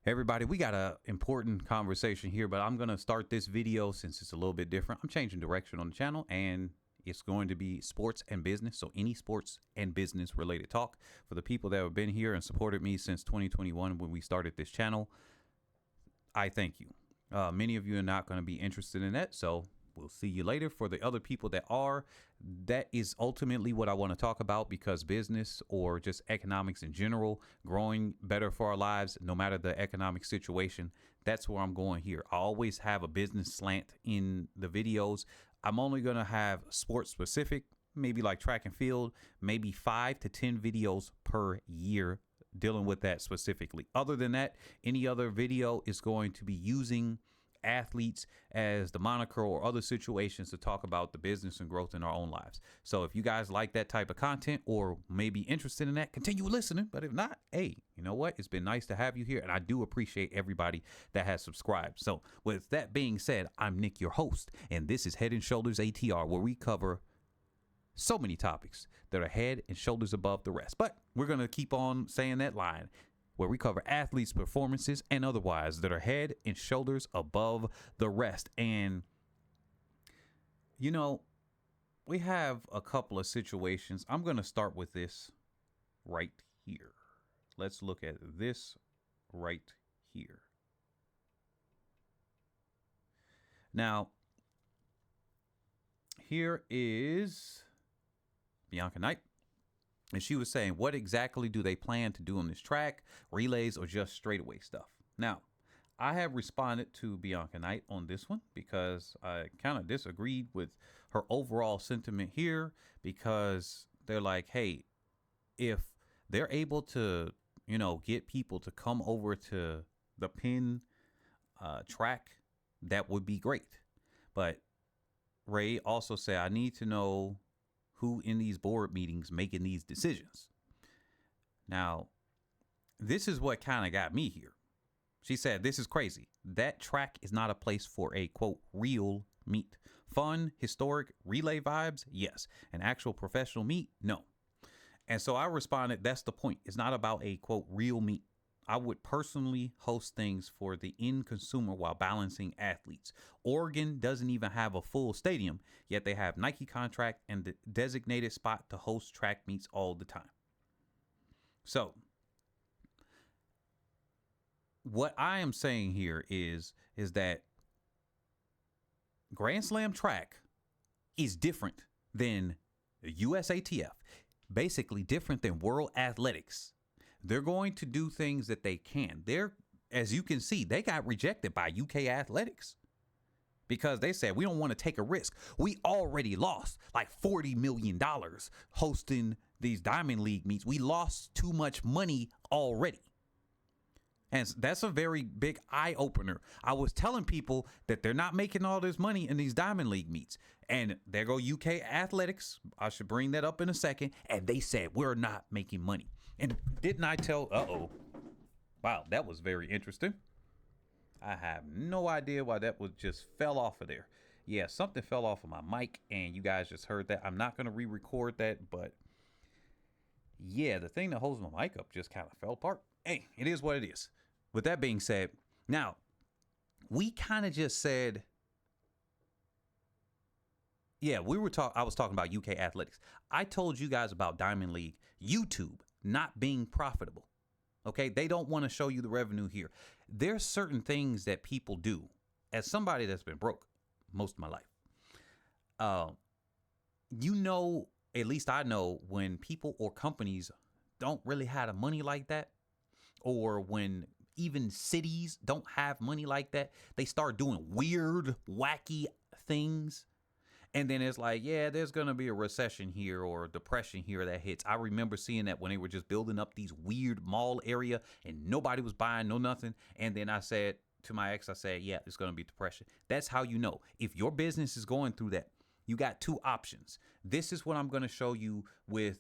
Everybody, we got a important conversation here, but I'm going to start this video since it's a little bit different. I'm changing direction on the channel and it's going to be sports and business. So any sports and business related talk for the people that have been here and supported me since 2021 when we started this channel. I thank you. Many of you are not going to be interested in that. So we'll see you later. For the other people that are, that is ultimately what I want to talk about, because business or just economics in general, growing better for our lives, no matter the economic situation, that's where I'm going here. I always have a business slant in the videos. I'm only going to have sports specific, maybe like track and field, maybe 5 to 10 videos per year dealing with that specifically. Other than that, any other video is going to be using athletes as the moniker or other situations to talk about the business and growth in our own lives. So if you guys like that type of content or maybe interested in that, continue listening. But if not, hey, you know what? It's been nice to have you here, and I do appreciate everybody that has subscribed. So with that being said, I'm Nick, your host, and this is Head and Shoulders ATR, where we cover so many topics that are head and shoulders above the rest. But we're going to keep on saying that line, where we cover athletes' performances and otherwise that are head and shoulders above the rest. And, you know, we have a couple of situations. I'm going to start with this right here. Let's look at this right here. Now, here is Bianca Knight. And she was saying, what exactly do they plan to do on this track, relays, or just straightaway stuff? Now, I have responded to Bianca Knight on this one because I kind of disagreed with her overall sentiment here, because they're like, hey, if they're able to, you know, get people to come over to the pin track, that would be great. But Ray also said, I need to know who in these board meetings making these decisions. Now, this is what kind of got me here. She said, this is crazy. That track is not a place for a, quote, real meet. Fun, historic, relay vibes, yes. An actual professional meet, no. And so I responded, that's the point. It's not about a, quote, real meet. I would personally host things for the end consumer while balancing athletes. Oregon doesn't even have a full stadium, yet they have Nike contract and the designated spot to host track meets all the time. So what I am saying here is that Grand Slam track is different than USATF, basically different than World Athletics. They're going to do things that they can. As you can see, they got rejected by UK Athletics because they said, we don't want to take a risk. We already lost like $40 million hosting these Diamond League meets. We lost too much money already. And that's a very big eye opener. I was telling people that they're not making all this money in these Diamond League meets. And there go UK Athletics. I should bring that up in a second. And they said, we're not making money. And didn't I tell, wow, that was very interesting. I have no idea why that was just fell off of there. Yeah, something fell off of my mic and you guys just heard that. I'm not going to re-record that, but yeah, the thing that holds my mic up just kind of fell apart. Hey, it is what it is. With that being said, now we kind of just said, yeah, I was talking about UK Athletics. I told you guys about Diamond League, YouTube not being profitable. Okay, they don't want to show you the revenue here. There's certain things that people do. As somebody that's been broke most of my life, you know, at least I know when people or companies don't really have the money like that, or when even cities don't have money like that, they start doing weird, wacky things. And then it's like, yeah, there's going to be a recession here or a depression here that hits. I remember seeing that when they were just building up these weird mall area and nobody was buying no nothing. And then I said to my ex, I said, yeah, it's going to be depression. That's how you know. If your business is going through that, you got two options. This is what I'm going to show you with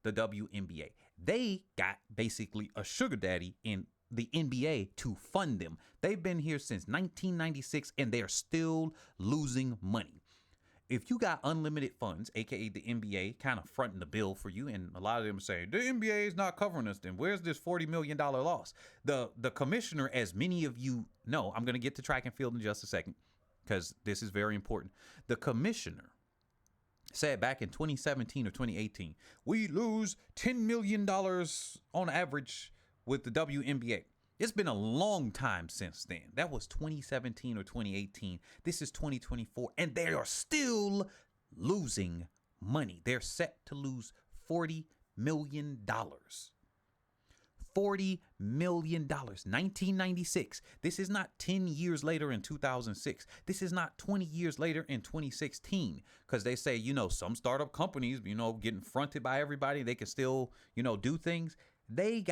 the WNBA. They got basically a sugar daddy in the NBA to fund them. They've been here since 1996 and they are still losing money. if you got unlimited funds, aka the NBA, kind of fronting the bill for you, and a lot of them say the NBA is not covering us, then where's this $40 million loss? The commissioner, as many of you know, I'm going to get to track and field in just a second because this is very important. The commissioner said back in 2017 or 2018, we lose $10 million on average with the WNBA. It's been a long time since then. That was 2017 or 2018. This is 2024, and they are still losing money. They're set to lose $40 million. $40 million. 1996. This is not 10 years later in 2006. This is not 20 years later in 2016. Because they say, some startup companies, getting fronted by everybody, they can still, do things. They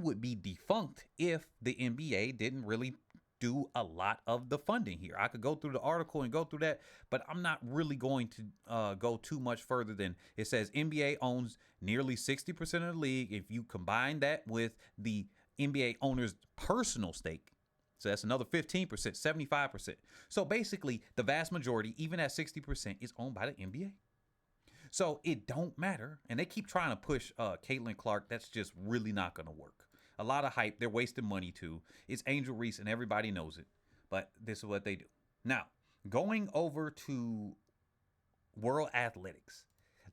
would be defunct if the NBA didn't really do a lot of the funding here. I could go through the article and go through that, but I'm not really going to go too much further than it says NBA owns nearly 60% of the league. If you combine that with the NBA owner's personal stake, so that's another 15%, 75%. So basically, the vast majority, even at 60%, is owned by the NBA. So it don't matter. And they keep trying to push Caitlin Clark. That's just really not going to work. A lot of hype. They're wasting money too. It's Angel Reese and everybody knows it. But this is what they do. Now, going over to World Athletics.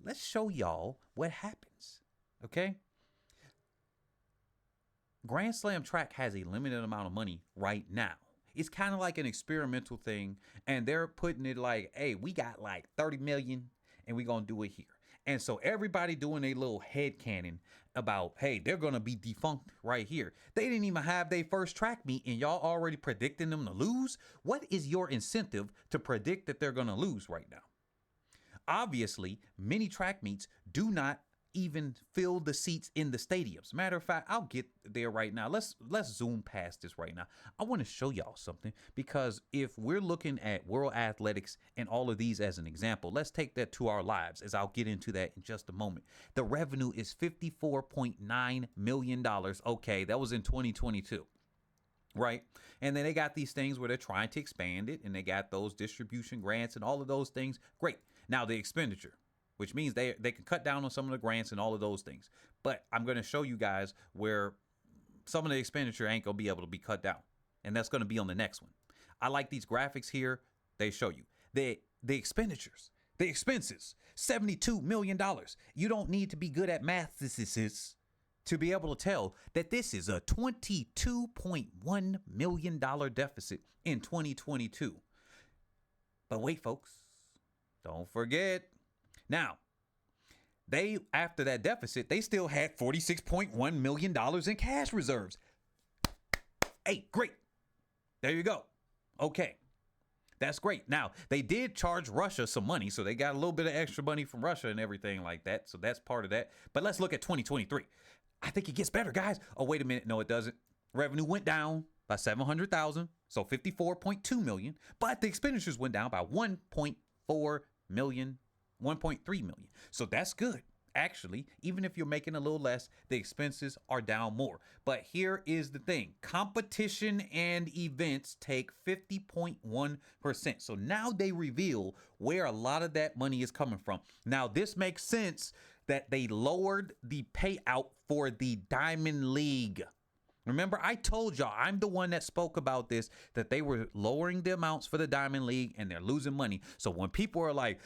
Let's show y'all what happens. Okay? Grand Slam track has a limited amount of money right now. It's kind of like an experimental thing. And they're putting it like, hey, we got like 30 million. And we're going to do it here. And so everybody doing a little head cannon about, hey, they're going to be defunct right here. They didn't even have their first track meet and y'all already predicting them to lose. What is your incentive to predict that they're going to lose right now? Obviously, many track meets do not even fill the seats in the stadiums. Matter of fact, I'll get there right now. Let's zoom past this right now. I want to show y'all something because if we're looking at World Athletics and all of these as an example, let's take that to our lives as I'll get into that in just a moment. The revenue is $54.9 million. Okay, that was in 2022. Right. And then they got these things where they're trying to expand it and they got those distribution grants and all of those things. Great. Now the expenditure, which means they can cut down on some of the grants and all of those things. But I'm going to show you guys where some of the expenditure ain't going to be able to be cut down. And that's going to be on the next one. I like these graphics here. They show you the expenditures, the expenses, $72 million. You don't need to be good at math to be able to tell that this is a $22.1 million deficit in 2022. But wait, folks, don't forget. Now, after that deficit, they still had $46.1 million in cash reserves. Hey, great. There you go. Okay. That's great. Now, they did charge Russia some money, so they got a little bit of extra money from Russia and everything like that. So that's part of that. But let's look at 2023. I think it gets better, guys. Oh, wait a minute. No, it doesn't. Revenue went down by 700,000, so 54.2 million, but the expenditures went down by 1.4 million. 1.3 million. So that's good. Actually, even if you're making a little less, the expenses are down more. But here is the thing. Competition and events take 50.1%. So now they reveal where a lot of that money is coming from. Now, this makes sense that they lowered the payout for the Diamond League. Remember, I told y'all, I'm the one that spoke about this, that they were lowering the amounts for the Diamond League and they're losing money. So when people are like,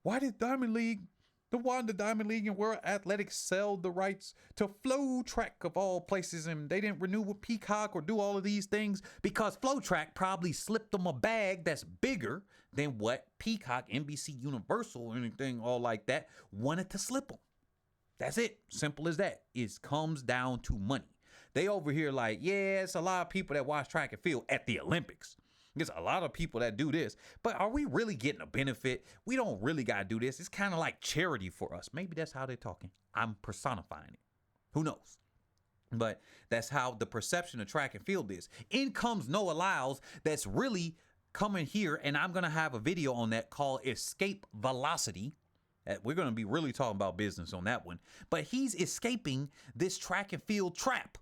why did the Diamond League and World Athletics sell the rights to Flow Track of all places and they didn't renew with Peacock or do all of these things? Because Flow Track probably slipped them a bag that's bigger than what Peacock, NBC Universal, or anything all like that wanted to slip them. That's it. Simple as that. It comes down to money. They over here like, yeah, it's a lot of people that watch track and field at the Olympics. There's a lot of people that do this, but are we really getting a benefit? We don't really got to do this. It's kind of like charity for us. Maybe that's how they're talking. I'm personifying it. Who knows? But that's how the perception of track and field is. In comes Noah Lyles that's really coming here, and I'm going to have a video on that called Escape Velocity. We're going to be really talking about business on that one. But he's escaping this track and field trap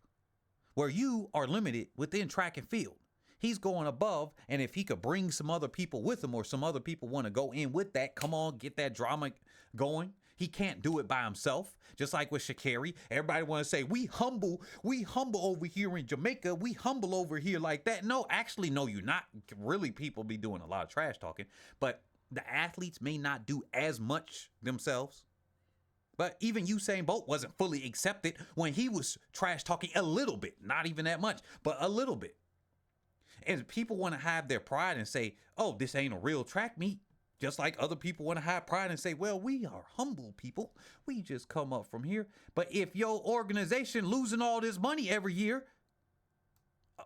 where you are limited within track and field. He's going above, and if he could bring some other people with him or some other people want to go in with that, come on, get that drama going. He can't do it by himself. Just like with Sha'Carri, everybody want to say, we humble over here in Jamaica. We humble over here like that. No, actually, no, you're not. Really, people be doing a lot of trash talking, but the athletes may not do as much themselves. But even Usain Bolt wasn't fully accepted when he was trash talking a little bit, not even that much, but a little bit. And people want to have their pride and say, oh, this ain't a real track meet. Just like other people want to have pride and say, well, we are humble people. We just come up from here. But if your organization losing all this money every year,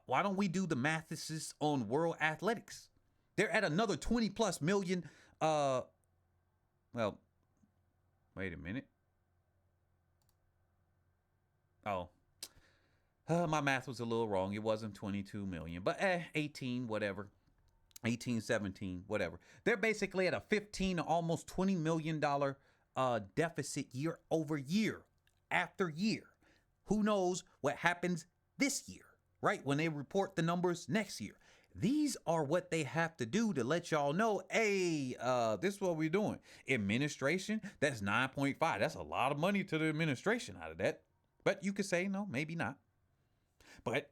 why don't we do the mathesis on world athletics? They're at another 20 plus million. Well, wait a minute. Oh, my math was a little wrong. It wasn't 22 million, but 18, whatever. 18, 17, whatever. They're basically at a 15 to almost $20 million deficit year over year after year. Who knows what happens this year, right? When they report the numbers next year. These are what they have to do to let y'all know, hey, this is what we're doing. Administration, that's 9.5. That's a lot of money to the administration out of that. But you could say, no, maybe not. But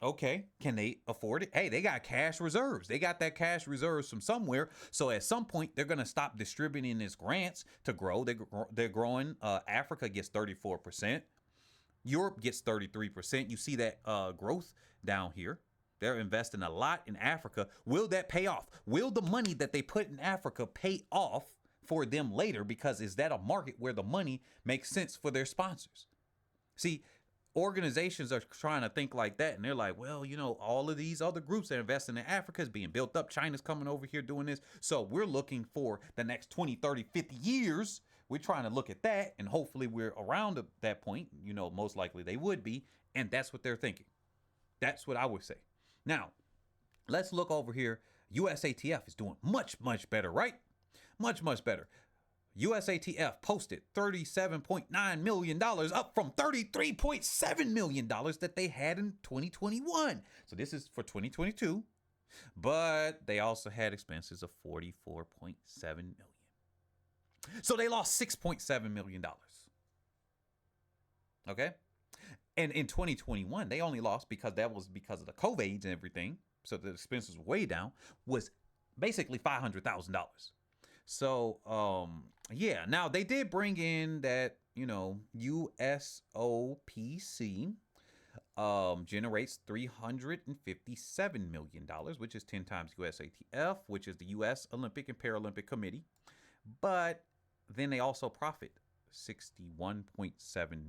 okay, can they afford it? Hey, they got cash reserves. They got that cash reserves from somewhere. So at some point, they're going to stop distributing these grants to grow. They're growing. Africa gets 34%. Europe gets 33%. You see that growth down here. They're investing a lot in Africa. Will that pay off? Will the money that they put in Africa pay off for them later? Because is that a market where the money makes sense for their sponsors? See, organizations are trying to think like that, and they're like, well, you know, all of these other groups that are investing in Africa is being built up. China's coming over here doing this. So we're looking for the next 20, 30, 50 years. We're trying to look at that, and hopefully we're around at that point. You know, most likely they would be, and that's what they're thinking. That's what I would say. Now, let's look over here. USATF is doing much, much better, right? Much, much better. USATF posted $37.9 million, up from $33.7 million that they had in 2021. So this is for 2022, but they also had expenses of $44.7 million. So they lost $6.7 million. Okay. And in 2021, they only lost because that was because of the COVIDs and everything. So the expenses were way down, was basically $500,000. So, yeah, now they did bring in that, you know, USOPC generates $357 million, which is 10 times USATF, which is the U.S. Olympic and Paralympic Committee. But then they also profit $61.7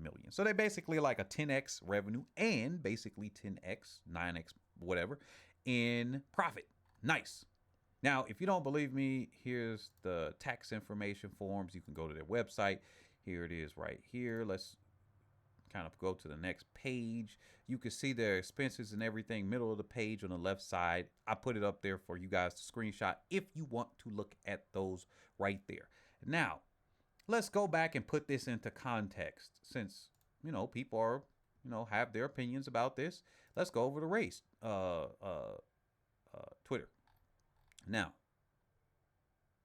million. So they basically like a 10x revenue and basically 10x, 9x, whatever, in profit. Nice. Now, if you don't believe me, here's the tax information forms. You can go to their website. Here it is right here. Let's kind of go to the next page. You can see their expenses and everything, middle of the page on the left side. I put it up there for you guys to screenshot if you want to look at those right there. Now, let's go back and put this into context since, you know, people are, you know, have their opinions about this. Let's go over to Race, Twitter. Now,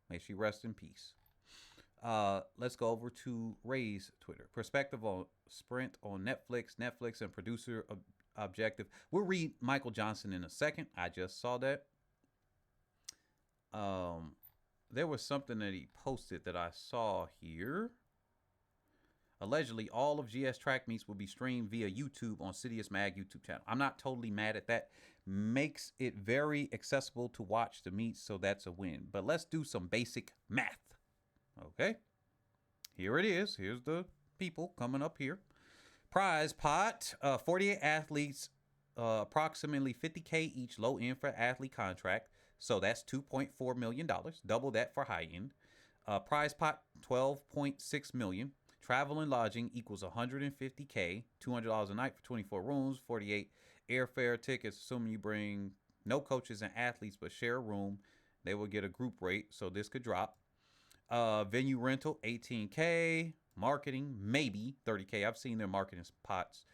may she rest in peace. Let's go over to Ray's Twitter. Perspective on Sprint on Netflix and producer objective. We'll read Michael Johnson in a second. I just saw that. There was something that he posted that I saw here. Allegedly, all of GS track meets will be streamed via YouTube on Sidious Mag YouTube channel. I'm not totally mad at that. Makes it very accessible to watch the meets, so that's a win. But let's do some basic math. Okay. Here it is. Here's the people coming up here. Prize pot, 48 athletes, approximately $50K each, low end for athlete contract. So that's $2.4 million. Double that for high end. Prize pot, $12.6 million. Travel and lodging equals $150K, $200 a night for 24 rooms, 48 airfare tickets, assuming you bring no coaches and athletes but share a room. They will get a group rate, so this could drop. Venue rental, $18K. Marketing, maybe $30K. I've seen their marketing pots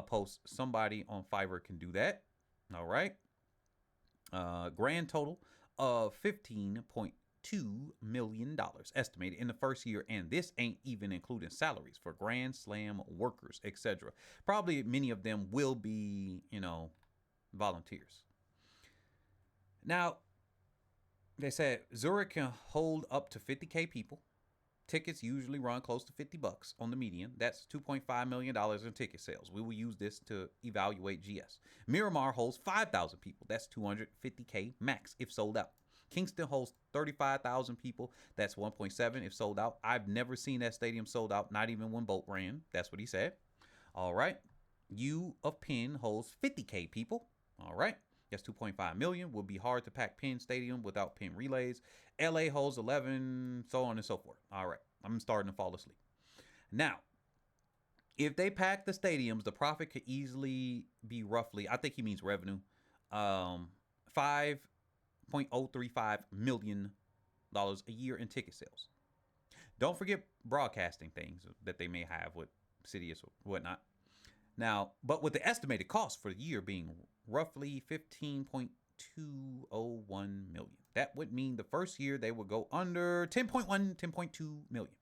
post. Somebody on Fiverr can do that. All right. Grand total of $15.2 million estimated in the first year, and this ain't even including salaries for Grand Slam workers, etc. Probably many of them will be, volunteers. Now, they said Zurich can hold up to 50K people. Tickets usually run close to $50 on the median. That's $2.5 million in ticket sales. We will use this to evaluate GS. Miramar holds 5,000 people. That's $250K max if sold out. Kingston holds 35,000 people. That's 1.7 if sold out. I've never seen that stadium sold out, not even when Bolt ran. That's what he said. All right. U of Penn holds 50K people. All right. That's 2.5 million. Will be hard to pack Penn Stadium without Penn relays. LA holds 11, so on and so forth. All right, I'm starting to fall asleep. Now, if they pack the stadiums, the profit could easily be roughly, I think he means revenue, $5.035 million a year in ticket sales. Don't forget broadcasting things that they may have with Sidious or whatnot. Now, but with the estimated cost for the year being roughly 15.201 million. That would mean the first year they would go under 10.2 million.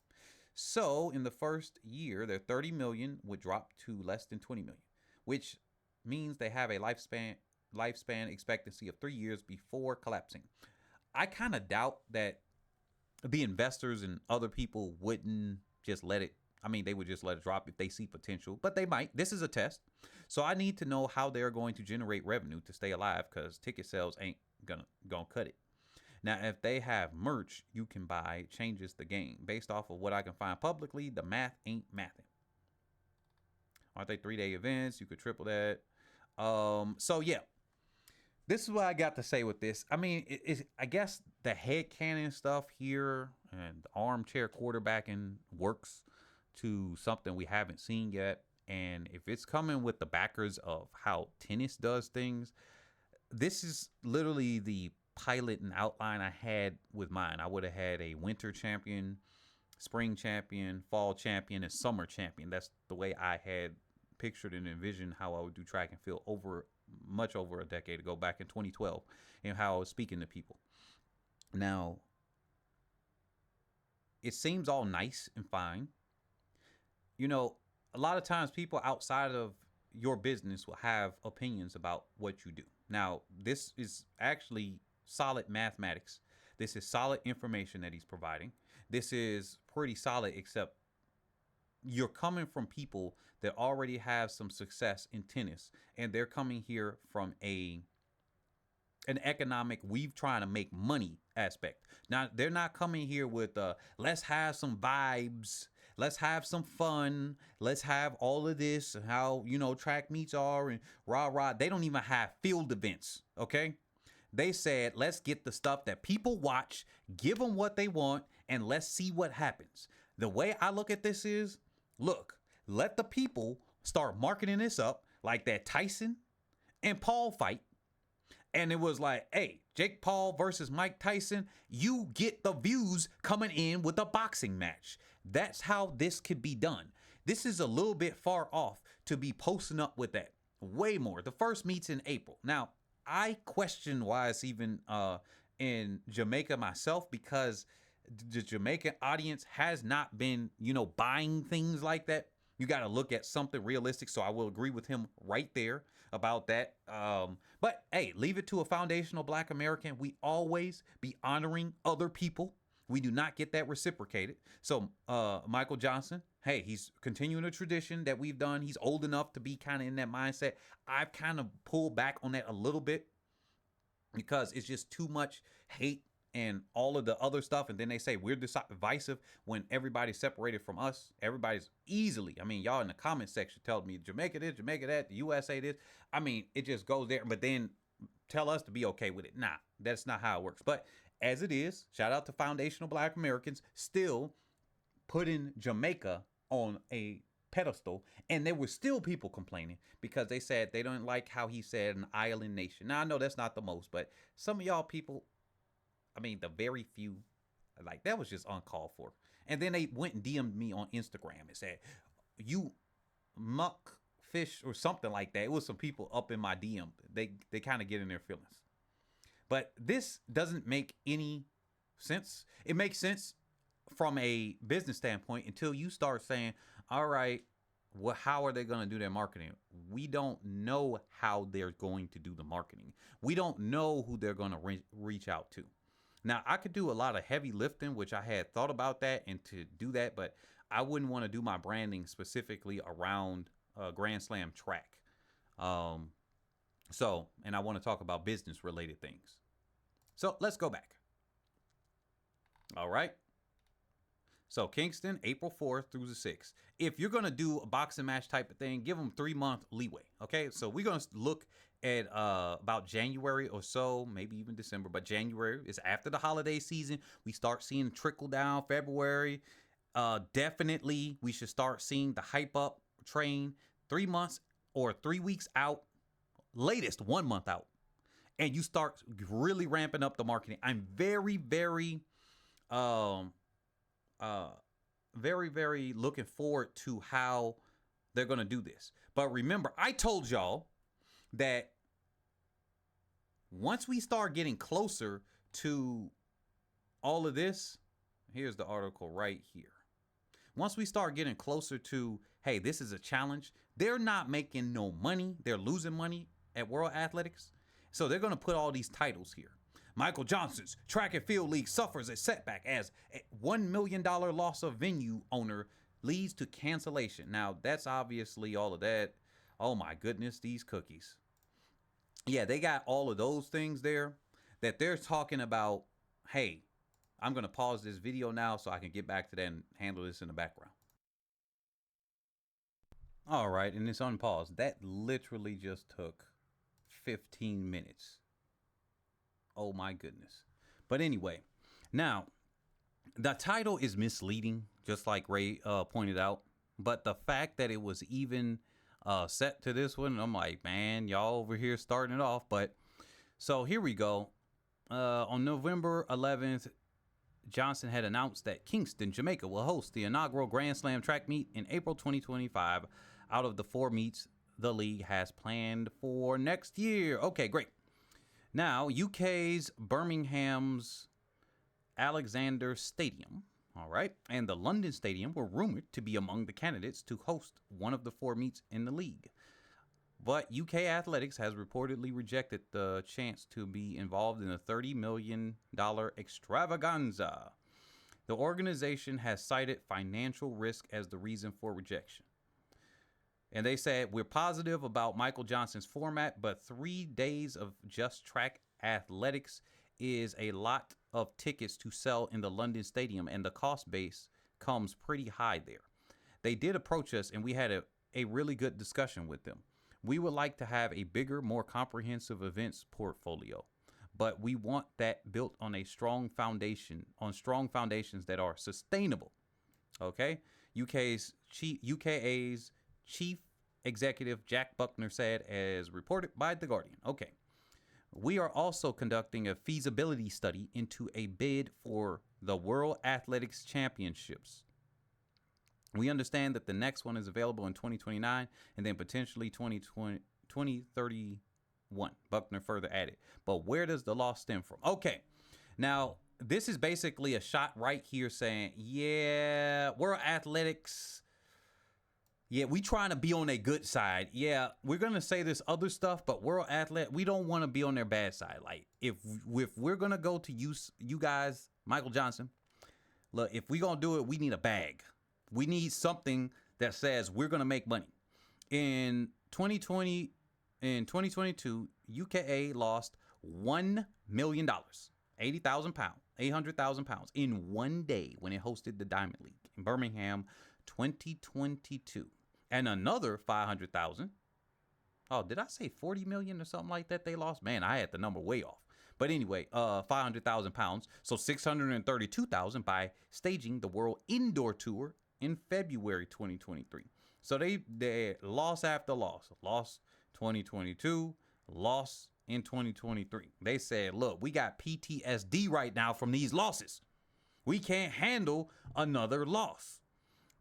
So in the first year, their 30 million would drop to less than 20 million, which means they have a lifespan expectancy of 3 years before collapsing. I kind of doubt that the investors and other people wouldn't just let it. I mean, they would just let it drop if they see potential, but they might. This is a test. So I need to know how they're going to generate revenue to stay alive, because ticket sales ain't gonna cut it. Now, if they have merch you can buy, changes the game. Based off of what I can find publicly, the math ain't mathing. Aren't they 3-day events? You could triple that. So yeah, this is what I got to say with this. I mean, I guess the headcanon stuff here and the armchair quarterbacking works to something we haven't seen yet. And if it's coming with the backers of how tennis does things, this is literally the pilot and outline I had with mine. I would have had a winter champion, spring champion, fall champion, and summer champion. That's the way I had pictured and envisioned how I would do track and field much over a decade ago, back in 2012, and how I was speaking to people. Now, it seems all nice and fine. A lot of times people outside of your business will have opinions about what you do. Now, this is actually solid mathematics. This is solid information that he's providing. This is pretty solid, except you're coming from people that already have some success in tennis, and they're coming here from an economic, we've trying to make money aspect. Now, they're not coming here with let's have some vibes, let's have some fun, let's have all of this, how track meets are, and rah. They don't even have field events. Okay, they said let's get the stuff that people watch, give them what they want, and let's see what happens. The way I look at this is, look, let the people start marketing this up like that Tyson and Paul fight. And it was like, hey, Jake Paul versus Mike Tyson, you get the views coming in with a boxing match. That's how this could be done. This is a little bit far off to be posting up with that. Way more. The first meet's in April. Now, I question why it's even in Jamaica myself, because the Jamaican audience has not been, buying things like that. You got to look at something realistic. So I will agree with him right there about that. But hey, leave it to a foundational Black American. We always be honoring other people. We do not get that reciprocated. So Michael Johnson, hey, he's continuing a tradition that we've done. He's old enough to be kind of in that mindset. I've kind of pulled back on that a little bit because it's just too much hate and all of the other stuff. And then they say we're divisive when everybody's separated from us. Everybody's easily, y'all in the comment section tell me Jamaica this, Jamaica that, the USA this. It just goes there, but then tell us to be okay with it. Nah, that's not how it works. But as it is, shout out to foundational Black Americans still putting Jamaica on a pedestal, and there were still people complaining because they said they don't like how he said an island nation. Now, I know that's not the most, but some of y'all people, the very few, like, that was just uncalled for. And then they went and DM'd me on Instagram and said, you muck fish or something like that. It was some people up in my DM. They kind of get in their feelings. But this doesn't make any sense. It makes sense from a business standpoint until you start saying, all right, well, how are they going to do their marketing? We don't know how they're going to do the marketing. We don't know who they're going to reach out to. Now, I could do a lot of heavy lifting, which I had thought about that and to do that, but I wouldn't want to do my branding specifically around Grand Slam track. And I want to talk about business related things. So let's go back. All right. So Kingston, April 4th through the 6th. If you're going to do a boxing match type of thing, give them 3-month leeway. Okay. So we're going to look at about January or so, maybe even December, but January is after the holiday season. We start seeing trickle down. February. Definitely we should start seeing the hype up train 3 months or 3 weeks out, latest 1 month out. And you start really ramping up the marketing. I'm very, very looking forward to how they're going to do this. But remember, I told y'all that once we start getting closer to all of this, here's the article right here. Once we start getting closer to, hey, this is a challenge, they're not making no money. They're losing money at World Athletics. So they're going to put all these titles here. Michael Johnson's Track and Field League suffers a setback as a $1 million loss of venue owner leads to cancellation. Now, that's obviously all of that. Oh, my goodness, these cookies. Yeah, they got all of those things there that they're talking about. Hey, I'm going to pause this video now so I can get back to that and handle this in the background. All right, and it's unpaused. That literally just took 15 minutes. Oh my goodness. But anyway, now the title is misleading, just like Ray pointed out. But the fact that it was even set to this one, I'm like, man, y'all over here starting it off. But so here we go. On November 11th, Johnson had announced that Kingston, Jamaica will host the inaugural Grand Slam track meet in April 2025 out of the 4 meets the league has planned for next year. Okay, great. Now, UK's Birmingham's Alexander Stadium, all right, and the London Stadium were rumored to be among the candidates to host one of the 4 meets in the league. But UK Athletics has reportedly rejected the chance to be involved in a $30 million extravaganza. The organization has cited financial risk as the reason for rejection. And they said, we're positive about Michael Johnson's format, but 3 days of just track athletics is a lot of tickets to sell in the London Stadium, and the cost base comes pretty high there. They did approach us, and we had a really good discussion with them. We would like to have a bigger, more comprehensive events portfolio, but we want that built on a strong foundation, on strong foundations that are sustainable. Okay? UKA's chief executive Jack Buckner said, as reported by The Guardian. Okay. We are also conducting a feasibility study into a bid for the World Athletics Championships. We understand that the next one is available in 2029 and then potentially 2031, Buckner further added. But where does the loss stem from? Okay. Now, this is basically a shot right here saying, yeah, World Athletics, yeah, we trying to be on their good side. Yeah, we're going to say this other stuff, but World Athlete, we don't want to be on their bad side. Like, if we're going to go to you guys, Michael Johnson, look, if we're going to do it, we need a bag. We need something that says we're going to make money. In 2022, UKA lost $1 million, 80,000 pounds, 800,000 pounds in one day when it hosted the Diamond League in Birmingham, 2022. And another 500,000. Oh, did I say 40 million or something like that they lost? Man, I had the number way off. But anyway, 500,000 pounds. So 632,000 by staging the World Indoor Tour in February 2023. So they loss after loss. Lost 2022, loss in 2023. They said, look, we got PTSD right now from these losses. We can't handle another loss.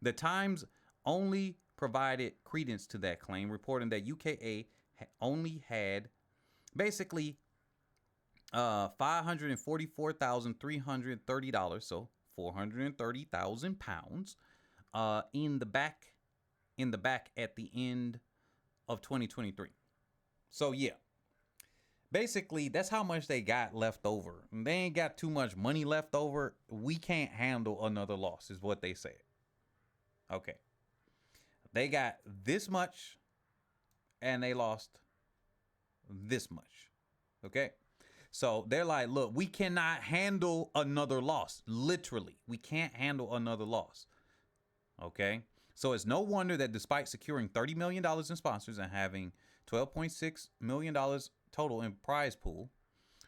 The Times only provided credence to that claim, reporting that UKA only had basically $544,330, so 430,000 pounds, in the back at the end of 2023. So yeah, basically that's how much they got left over. They ain't got too much money left over. We can't handle another loss, is what they said. Okay, they got this much and they lost this much. Okay, so they're like, look, we cannot handle another loss. Literally, we can't handle another loss. Okay, so it's no wonder that despite securing $30 million in sponsors and having $12.6 million total in prize pool,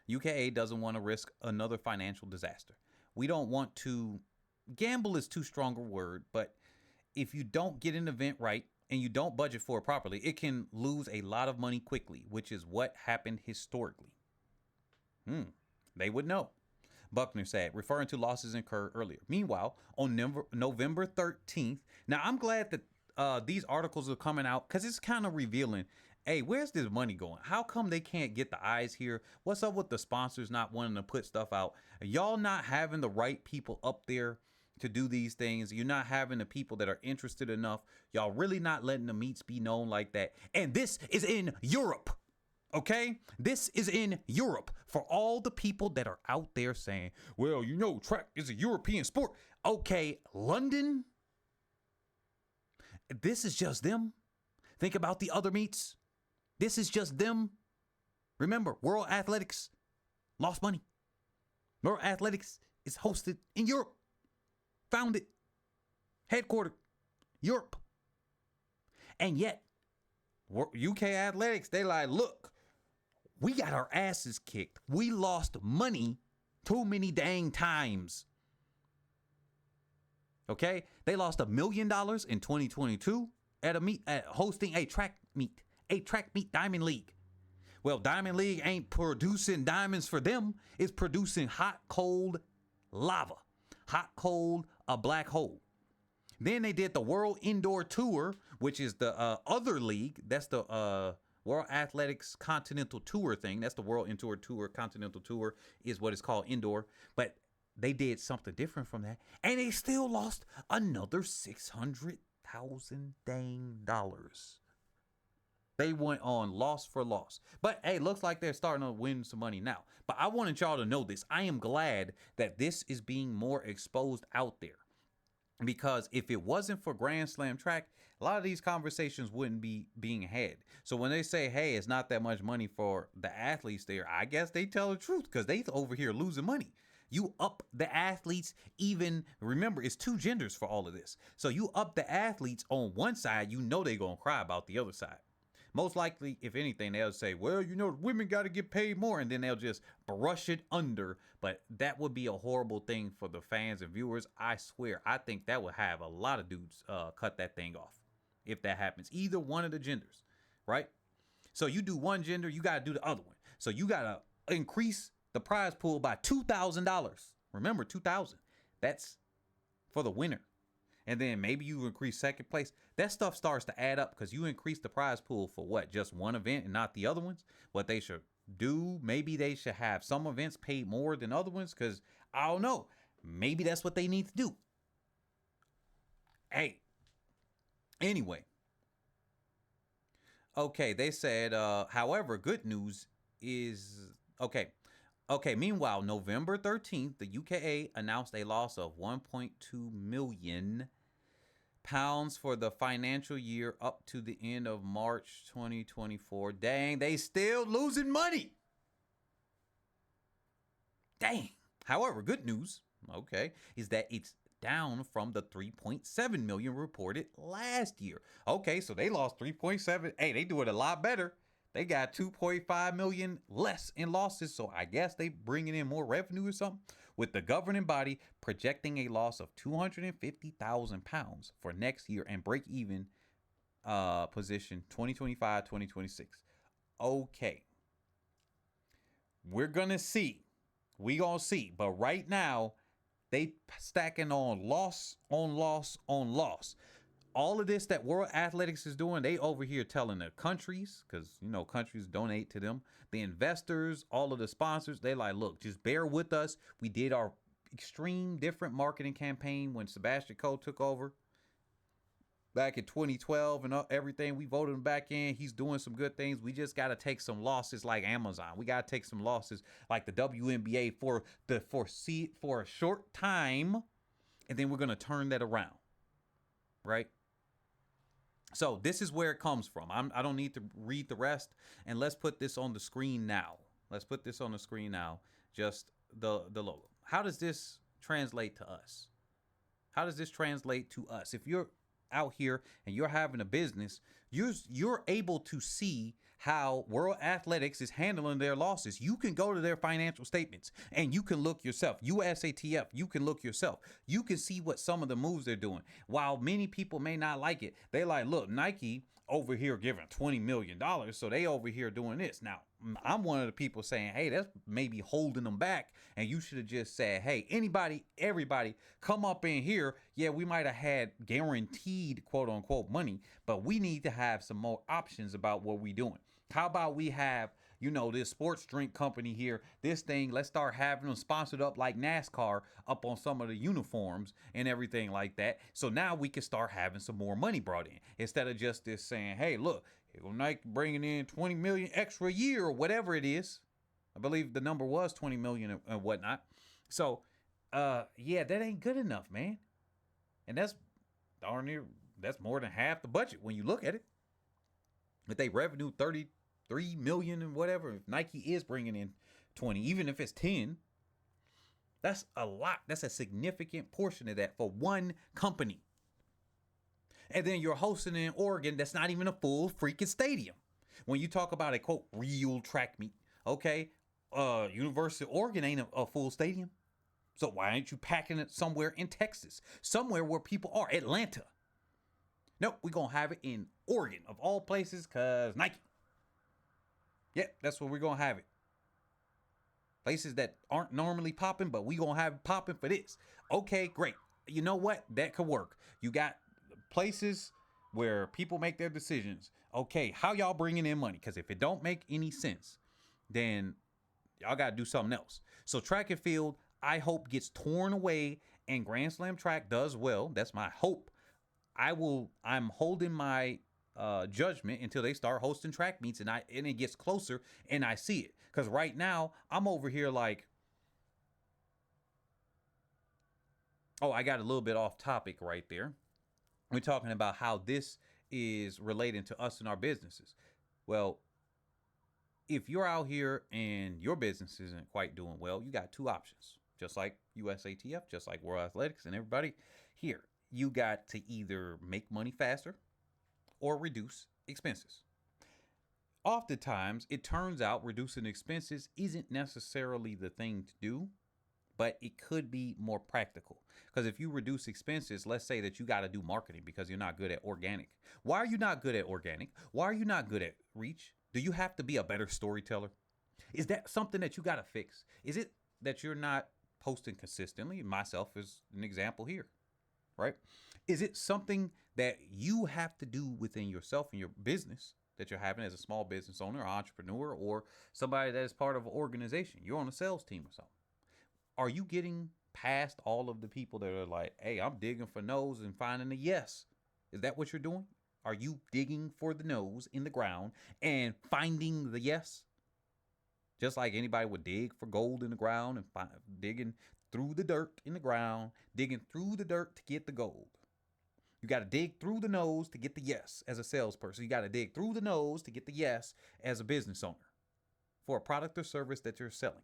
UKA doesn't want to risk another financial disaster. We don't want to, gamble is too strong a word, but if you don't get an event right and you don't budget for it properly, it can lose a lot of money quickly, which is what happened historically. They would know, Buckner said, referring to losses incurred earlier. Meanwhile, on November 13th, now I'm glad that these articles are coming out because it's kind of revealing, hey, where's this money going? How come they can't get the eyes here? What's up with the sponsors not wanting to put stuff out? Y'all not having the right people up there to do these things. You're not having the people that are interested enough. Y'all really not letting the meets be known like that. And this is in Europe. Okay, this is in Europe for all the people that are out there saying, well, you know, track is a European sport. Okay, London, this is just them. Think about the other meets. This is just them. Remember, World Athletics lost money. World Athletics is hosted in Europe, founded, headquartered, Europe. And yet, UK Athletics, they like, look, we got our asses kicked. We lost money too many dang times. Okay? They lost $1 million in 2022 at a meet, at hosting a track meet Diamond League. Well, Diamond League ain't producing diamonds for them. It's producing hot, cold lava. Hot, cold, a black hole. Then they did the World Indoor Tour, which is the other league. That's the World Athletics Continental Tour thing. That's the World Indoor Tour. Continental Tour is what it's called, indoor. But they did something different from that. And they still lost another $600,000 dang dollars. They went on loss for loss. But hey, looks like they're starting to win some money now. But I wanted y'all to know this. I am glad that this is being more exposed out there. Because if it wasn't for Grand Slam track, a lot of these conversations wouldn't be being had. So when they say, hey, it's not that much money for the athletes there, I guess they tell the truth because they over here losing money. You up the athletes even, remember, it's two genders for all of this. So you up the athletes on one side, you know they're going to cry about the other side. Most likely, if anything, they'll say, well, you know, women got to get paid more, and then they'll just brush it under. But that would be a horrible thing for the fans and viewers. I swear, I think that would have a lot of dudes cut that thing off if that happens. Either one of the genders, right? So you do one gender, you got to do the other one. So you got to increase the prize pool by $2,000. Remember, $2,000. That's for the winner. And then maybe you increase second place. That stuff starts to add up because you increase the prize pool for what? Just one event and not the other ones? What they should do, maybe they should have some events paid more than other ones because I don't know. Maybe that's what they need to do. Hey, anyway. Okay, they said, however, good news is, okay, meanwhile, November 13th, the UKA announced a loss of 1.2 million pounds for the financial year up to the end of March 2024. Dang, they still losing money. Dang. However, good news, okay, is that it's down from the 3.7 million reported last year. Okay, so they lost 3.7. Hey, they do it a lot better. They got 2.5 million less in losses, so I guess they bringing in more revenue or something, with the governing body projecting a loss of 250,000 pounds for next year and break even position 2025, 2026. Okay. We're going to see. We going to see. But right now, they stacking on loss on loss on loss. all of this that World Athletics is doing, they over here telling the countries, because countries donate to them, the investors, all of the sponsors, they like, look, just bear with us. We did our extreme different marketing campaign when Sebastian Coe took over back in 2012 and everything. We voted him back in. He's doing some good things. We just got to take some losses like Amazon. We got to take some losses like the WNBA for a short time, and then we're going to turn that around, right? So this is where it comes from. I don't need to read the rest, and let's put this on the screen now. Just the logo. How does this translate to us? If you're out here and you're having a business, you're able to see how World Athletics is handling their losses. You can go to their financial statements and you can look yourself. USATF, you can look yourself. You can see what some of the moves they're doing. While many people may not like it, they like, look, Nike over here giving $20 million, so they over here doing this. Now, I'm one of the people saying, hey, that's maybe holding them back, and you should have just said, hey, everybody, come up in here. Yeah, we might have had guaranteed, quote unquote, money, but we need to have some more options about what we're doing. How about we have, this sports drink company here, this thing, let's start having them sponsored up like NASCAR up on some of the uniforms and everything like that. So now we can start having some more money brought in instead of just this saying, hey, look, Nike bringing in 20 million extra a year or whatever it is. I believe the number was 20 million and whatnot. So, yeah, that ain't good enough, man. And that's darn near, that's more than half the budget when you look at it. If they revenue 33 million and whatever, if Nike is bringing in 20, even if it's 10, that's a lot. That's a significant portion of that for one company. And then you're hosting in Oregon that's not even a full freaking stadium. When you talk about a, quote, real track meet, okay, University of Oregon ain't a full stadium. So why aren't you packing it somewhere in Texas? Somewhere where people are. Atlanta. Nope, we're going to have it in Oregon, of all places, because Nike. Yeah, that's where we're going to have it. Places that aren't normally popping, but we going to have it popping for this. Okay, great. You know what? That could work. You got places where people make their decisions. Okay, how y'all bringing in money? Because if it don't make any sense, then y'all got to do something else. So track and field, I hope, gets torn away and Grand Slam track does well. That's my hope. I'm holding my judgment until they start hosting track meets and it gets closer and I see it. Because right now I'm over here like, oh, I got a little bit off topic right there. We're talking about how this is relating to us and our businesses. Well, if you're out here and your business isn't quite doing well, you got two options, just like USATF, just like World Athletics and everybody here. You got to either make money faster or reduce expenses. Oftentimes, it turns out reducing expenses isn't necessarily the thing to do, but it could be more practical. Because if you reduce expenses, let's say that you got to do marketing because you're not good at organic. Why are you not good at organic? Why are you not good at reach? Do you have to be a better storyteller? Is that something that you got to fix? Is it that you're not posting consistently? Myself is an example here, right? Is it something that you have to do within yourself and your business that you're having as a small business owner or entrepreneur or somebody that is part of an organization? You're on a sales team or something. Are you getting past all of the people that are like, hey, I'm digging for no's and finding a yes? Is that what you're doing? Are you digging for the no's in the ground and finding the yes? Just like anybody would dig for gold in the ground and digging through the dirt in the ground, digging through the dirt to get the gold. You got to dig through the nose to get the yes as a salesperson. You got to dig through the nose to get the yes as a business owner for a product or service that you're selling.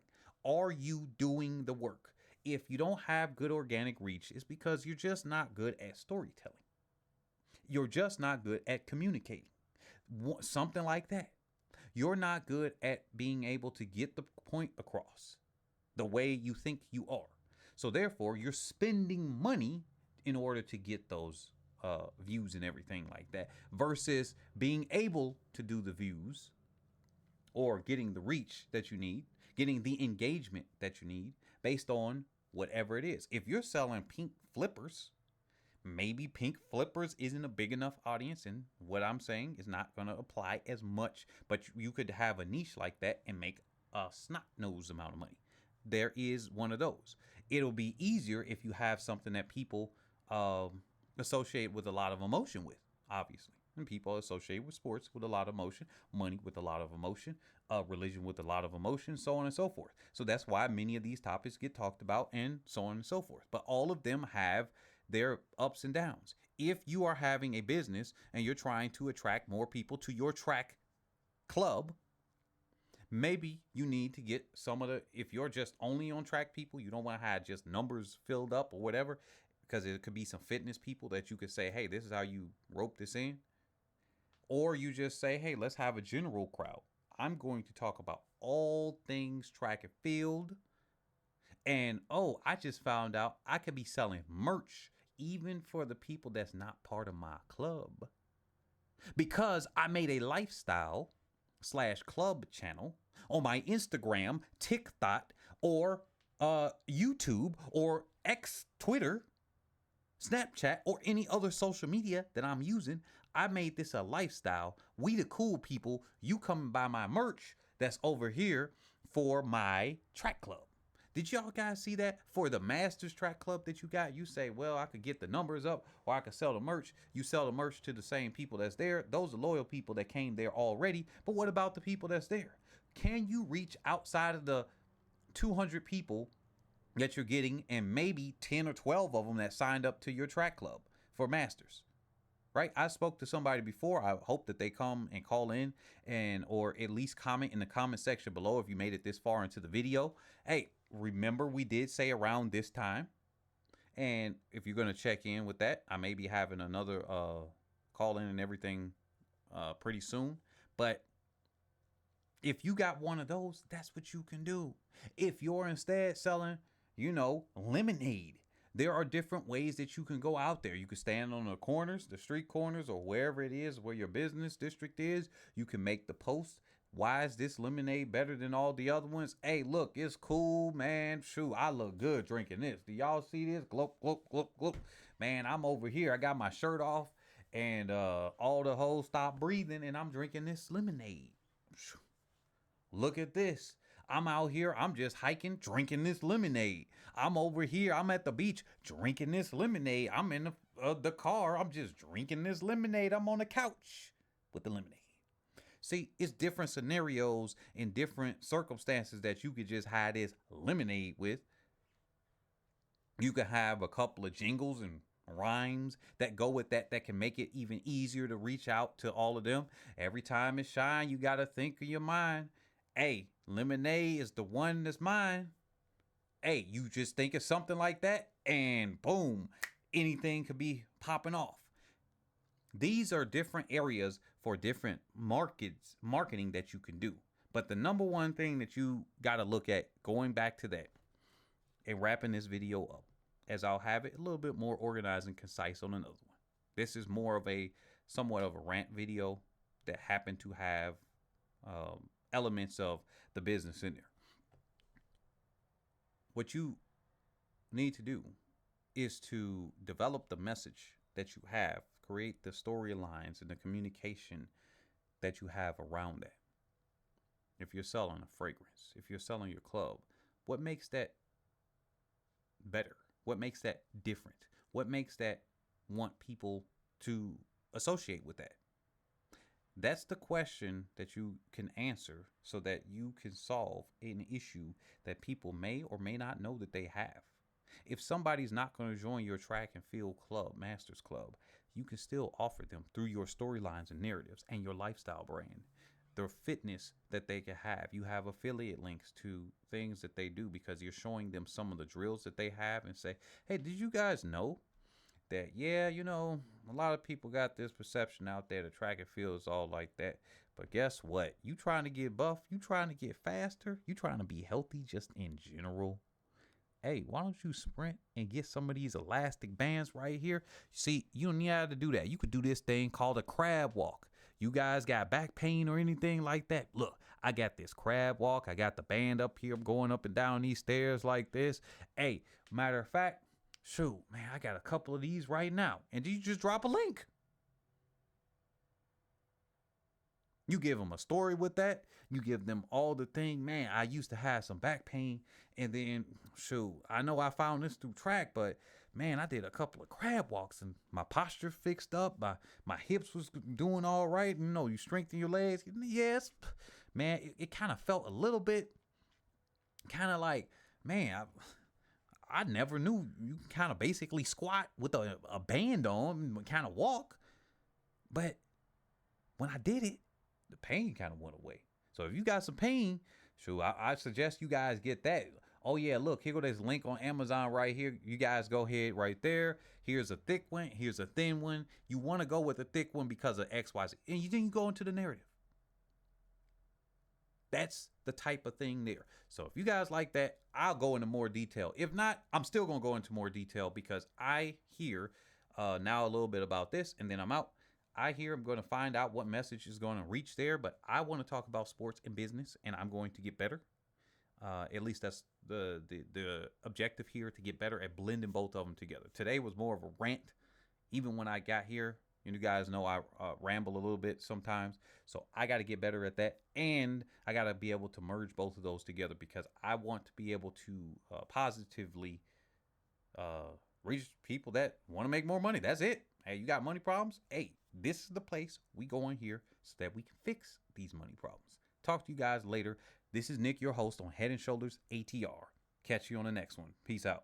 Are you doing the work? If you don't have good organic reach, it's because you're just not good at storytelling. You're just not good at communicating. Something like that. You're not good at being able to get the point across the way you think you are. So therefore, you're spending money in order to get those views and everything like that versus being able to do the views or getting the reach that you need, getting the engagement that you need based on whatever it is. If you're selling pink flippers, maybe pink flippers isn't a big enough audience, and what I'm saying is not going to apply as much, but you could have a niche like that and make a snot nose amount of money. There is one of those. It'll be easier if you have something that people associate with a lot of emotion with, obviously. And people associate with sports with a lot of emotion, money with a lot of emotion, religion with a lot of emotion, so on and so forth. So that's why many of these topics get talked about and so on and so forth. But all of them have their ups and downs. If you are having a business and you're trying to attract more people to your track club, maybe you need to get some of the, if you're just only on track people, you don't want to have just numbers filled up or whatever, because it could be some fitness people that you could say, hey, this is how you rope this in. Or you just say, hey, let's have a general crowd. I'm going to talk about all things track and field. And oh, I just found out I could be selling merch even for the people that's not part of my club. Because I made a lifestyle / club channel on my Instagram, TikTok, or YouTube, or X, Twitter, Snapchat, or any other social media that I'm using. I made this a lifestyle. We the cool people. You come and buy my merch that's over here for my track club. Did y'all guys see that? For the Masters track club that you got, you say, well, I could get the numbers up or I could sell the merch. You sell the merch to the same people that's there. Those are loyal people that came there already. But what about the people that's there? Can you reach outside of the 200 people that you're getting and maybe 10 or 12 of them that signed up to your track club for Masters? Right? I spoke to somebody before. I hope that they come and call in and or at least comment in the comment section below if you made it this far into the video. Hey, remember we did say around this time. And if you're going to check in with that, I may be having another call in and everything pretty soon. But if you got one of those, that's what you can do. If you're instead selling, lemonade, there are different ways that you can go out there. You can stand on the corners, the street corners, or wherever it is where your business district is. You can make the post. Why is this lemonade better than all the other ones? Hey, look, it's cool, man. Shoot, I look good drinking this. Do y'all see this? Glop, glop, glop, glop. Man, I'm over here. I got my shirt off and all the hoes stop breathing and I'm drinking this lemonade. Look at this. I'm out here. I'm just hiking, drinking this lemonade. I'm over here. I'm at the beach drinking this lemonade. I'm in the car. I'm just drinking this lemonade. I'm on the couch with the lemonade. See, it's different scenarios and different circumstances that you could just have this lemonade with. You could have a couple of jingles and rhymes that go with that can make it even easier to reach out to all of them. Every time it shine, you got to think of your mind. Hey, lemonade is the one that's mine. Hey, you just think of something like that and boom, anything could be popping off. These are different areas for different marketing that you can do. But the number one thing that you got to look at, going back to that and wrapping this video up, as I'll have it a little bit more organized and concise on another one. This is more of somewhat of a rant video that happened to have elements of the business in there. What you need to do is to develop the message that you have, create the storylines and the communication that you have around that. If you're selling a fragrance, if you're selling your club, what makes that better? What makes that different? What makes that want people to associate with that? That's the question that you can answer so that you can solve an issue that people may or may not know that they have. If somebody's not going to join your track and field club, Masters Club, you can still offer them through your storylines and narratives and your lifestyle brand, the fitness that they can have. You have affiliate links to things that they do because you're showing them some of the drills that they have and say, hey, did you guys know that, a lot of people got this perception out there, the track and field is all like that. But guess what? You trying to get buff, you trying to get faster, you trying to be healthy just in general. Hey, why don't you sprint and get some of these elastic bands right here? See, you don't need to do that. You could do this thing called a crab walk. You guys got back pain or anything like that? Look, I got this crab walk. I got the band up here. I'm going up and down these stairs like this. Hey, matter of fact, shoot, man, I got a couple of these right now. And you just drop a link. You give them a story with that. You give them all the thing. Man, I used to have some back pain. And then, shoot, I know I found this through track, but man, I did a couple of crab walks and my posture fixed up. My hips was doing all right. You know, you strengthen your legs. Yes, man, it kind of felt a little bit kind of like, man, I never knew you can kind of basically squat with a band on and kind of walk. But when I did it, the pain kind of went away. So if you got some pain, sure, I suggest you guys get that. Oh yeah, look, here go this link on Amazon right here. You guys go ahead right there. Here's a thick one. Here's a thin one. You want to go with the thick one because of X, Y, Z. And you then you go into the narrative. That's the type of thing there. So if you guys like that, I'll go into more detail. If not, I'm still going to go into more detail because I hear now a little bit about this and then I'm out. I'm going to find out what message is going to reach there, but I want to talk about sports and business, and I'm going to get better. At least that's the objective here, to get better at blending both of them together. Today was more of a rant. Even when I got here, you guys know I ramble a little bit sometimes, so I got to get better at that, and I got to be able to merge both of those together because I want to be able to positively reach people that want to make more money. That's it. Hey, you got money problems? Hey, this is the place we go in here so that we can fix these money problems. Talk to you guys later. This is Nick, your host on Head and Shoulders ATR. Catch you on the next one. Peace out.